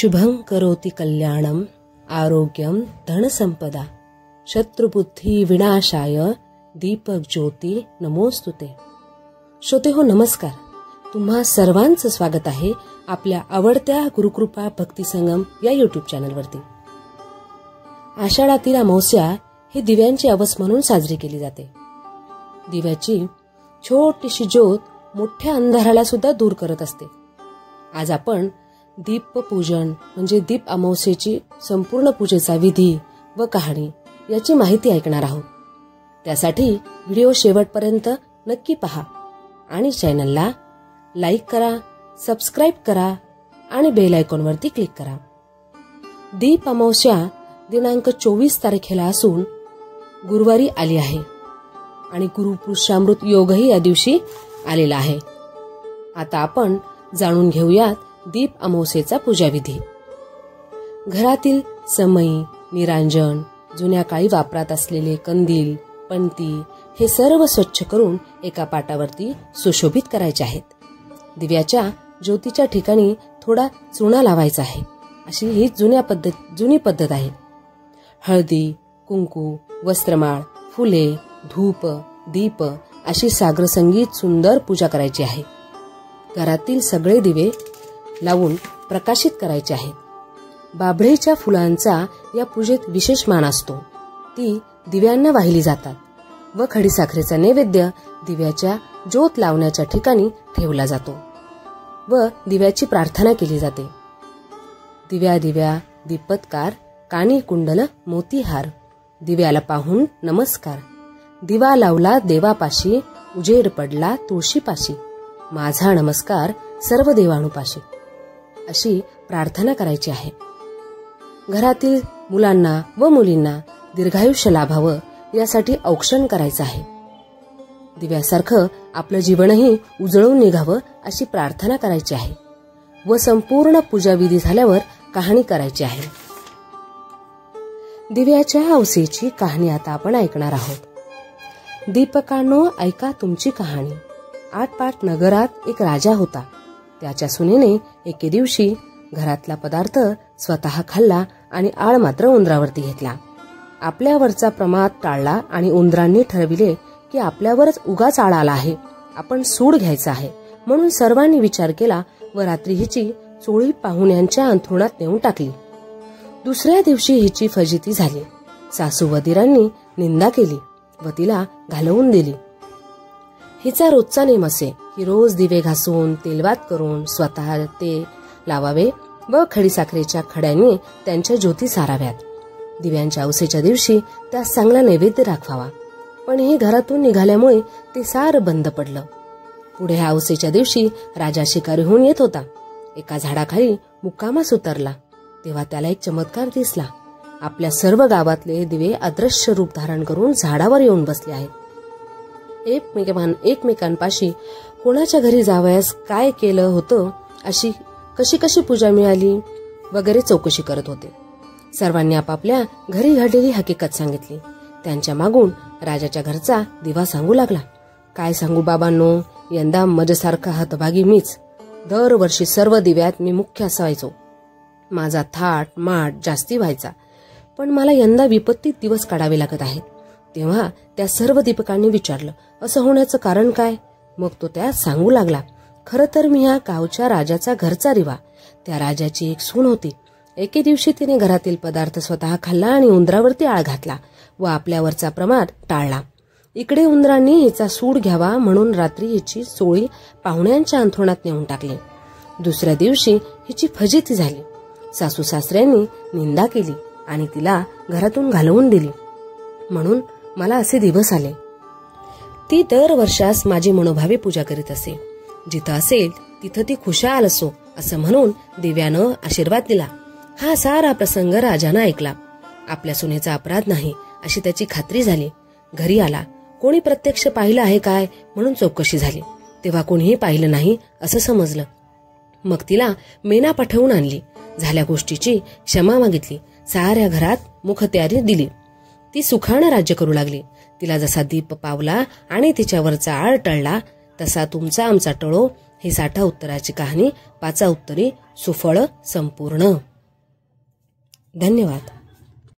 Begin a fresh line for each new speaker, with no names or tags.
शुभं करोति कल्याणम आरोग्यम धनसंपदा शत्रुबुद्धी विनाशाय दीपक ज्योती नमोस्तुते। श्रोते हो नमस्कार, तुम्हा सर्वांचं स्वागत आहे आपल्या आवडत्या गुरुकृपा भक्ती संगम या युट्यूब चॅनलवरती। आषाढातील अमावस्या ही दिव्यांची अवस म्हणून साजरी केली जाते। दिव्याची छोटीशी ज्योत मोठ्या अंधाराला सुद्धा दूर करत असते। आज आपण दीपपूजन म्हणजे दीप अमावस्येची संपूर्ण पूजेचा विधी व कहाणी याची माहिती ऐकणार आहोत। त्यासाठी व्हिडिओ शेवटपर्यंत नक्की पहा आणि चॅनलला लाईक करा, सबस्क्राईब करा आणि बेल आयकॉनवरती क्लिक करा। दीप अमावस्या दिनांक 24 तारखेला असून गुरुवारी आली आहे आणि गुरुपुरुषामृत योगही या दिवशी आलेला आहे। आता आपण जाणून घेऊयात दीप अमावस्येचा पूजाविधी। घरातील समई, निरांजन, जुन्या काळी वापरात असलेले कंदील, पणती हे सर्व स्वच्छ करून एका पाटावरती सुशोभित करायचे आहेत। दिव्याच्या ज्योतीच्या ठिकाणी थोडा चुना लावायचा आहे, अशी ही जुनी पद्धत आहे। हळदी, कुंकू, वस्त्रमाळ, फुले, धूप, दीप अशी साग्रसंगीत सुंदर पूजा करायची आहे। घरातील सगळे दिवे लावून प्रकाशित करायचे आहेत। बाभळीच्या फुलांचा या पूजेत विशेष मान असतो। ती दिव्यांना वाहिली जातात व खडीसाखरेचा नैवेद्य दिव्याच्या ज्योत लावण्याच्या ठिकाणी ठेवला जातो व दिव्याची प्रार्थना केली जाते। दिव्या दिव्या दीपत्कार, कानी कुंडल मोतीहार, दिव्याला पाहून नमस्कार, दिवा लावला देवापाशी, उजेड पडला तुळशीपाशी, माझा नमस्कार सर्व देवाणूपाशी, अशी प्रार्थना करायची आहे। घरातील मुलांना व मुलींना दीर्घायुष्य लाभावं यासाठी औक्षण करायचं आहे। दिव्यासारखं आपलं जीवनही उजळून निघावं अशी प्रार्थना करायची आहे व संपूर्ण पूजाविधी झाल्यावर कहाणी करायची आहे। दिव्याच्या हौसेची कहाणी आता आपण ऐकणार आहोत। दीपकांनो ऐका तुमची कहाणी। आटपाट नगरात एक राजा होता। त्याच्या सुनेने एके दिवशी घरातला पदार्थ स्वतः खाल्ला आणि आळ मात्र उंदरावरती घेतला। आपल्यावरचा प्रमाद टाळला आणि उंदरांनी ठरविले की आपल्यावरच उगाच आळ आला आहे, आपण सूड घ्यायचा आहे। म्हणून सर्वांनी विचार केला व रात्री हिची चोळी पाहुण्यांच्या अंथरुणात नेऊन टाकली। दुसऱ्या दिवशी हिची फजिती झाली। सासू व दिरांनी निंदा केली व तिला घालवून दिली। हिचा रोजचा नेम असे की रोज दिवे घासून तेलवात करून स्वतः ते लावावे व खडीसाखरेच्या खड्यांनी त्यांच्या ज्योती साराव्यात। दिव्यांच्या हौसेच्या दिवशी त्यास चांगला नैवेद्य दाखवावा, पण ही घरातून निघाल्यामुळे ते सार बंद पडलं। पुढे हौसेच्या दिवशी राजा शिकारीहून येत होता। एका झाडाखाली मुक्कामास उतरला तेव्हा त्याला एक चमत्कार दिसला। आपल्या सर्व गावातले दिवे अदृश्य रूप धारण करून झाडावर येऊन बसले आहेत। एकमेकांपाशी कोणाच्या घरी जावयास काय केलं होतं, अशी कशी पूजा मिळाली वगैरे चौकशी करत होते। सर्वांनी आपापल्या घरी घडलेली हकीकत सांगितली। त्यांच्या मागून राजाच्या घरचा दिवा सांगू लागला, काय सांगू बाबांनो, यंदा मजसारखा हतभागी मीच। दरवर्षी सर्व दिव्यात मी मुख्य असायचो। माझा थाट माट जास्ती व्हायचा, पण मला यंदा विपत्तीत दिवस काढावे लागत आहेत। तेव्हा त्या सर्व दीपकांनी विचारलं, असं होण्याचं कारण काय? मग तो त्या सांगू लागला, खरं तर मी ह्या गावच्या राजाचा घरचा दिवा। त्या राजाची एक सून होती। एके दिवशी तिने घरातील पदार्थ स्वतः खाल्ला आणि उंदरावरती आळ घातला व आपल्यावरचा प्रमाद टाळला। इकडे उंदरांनी हिचा सूड घ्यावा म्हणून रात्री हिची चोळी पाहुण्यांच्या अंथरुणात नेऊन टाकली। दुसऱ्या दिवशी हिची फजिती झाली। सासू सासऱ्यांनी निंदा केली आणि तिला घरातून घालवून दिली। म्हणून मला असे दिवस आले। ती दरवर्षास माझी मनोभावे पूजा करीत असे। जिथं असेल तिथं ती खुशाल असो असं म्हणून दिव्यानं आशीर्वाद दिला। हा सारा प्रसंग राजानं ऐकला। आपल्या सुनेचा अपराध नाही अशी त्याची खात्री झाली। घरी आला, कोणी प्रत्यक्ष पाहिलं आहे काय म्हणून चौकशी झाली, तेव्हा कोणीही पाहिलं नाही असं समजलं। मग तिला मेना पाठवून आणली, झाल्या गोष्टीची क्षमा मागितली, साऱ्या घरात मुखत्यारी दिली। ती सुखानं राज्य करू लागली। तिला जसा दीप पावला आणि तिच्यावरचा आळ टळला तसा तुमचा आमचा टळो ही 60 उत्तराची कहाणी 5 उत्तरी सुफळ संपूर्ण। धन्यवाद.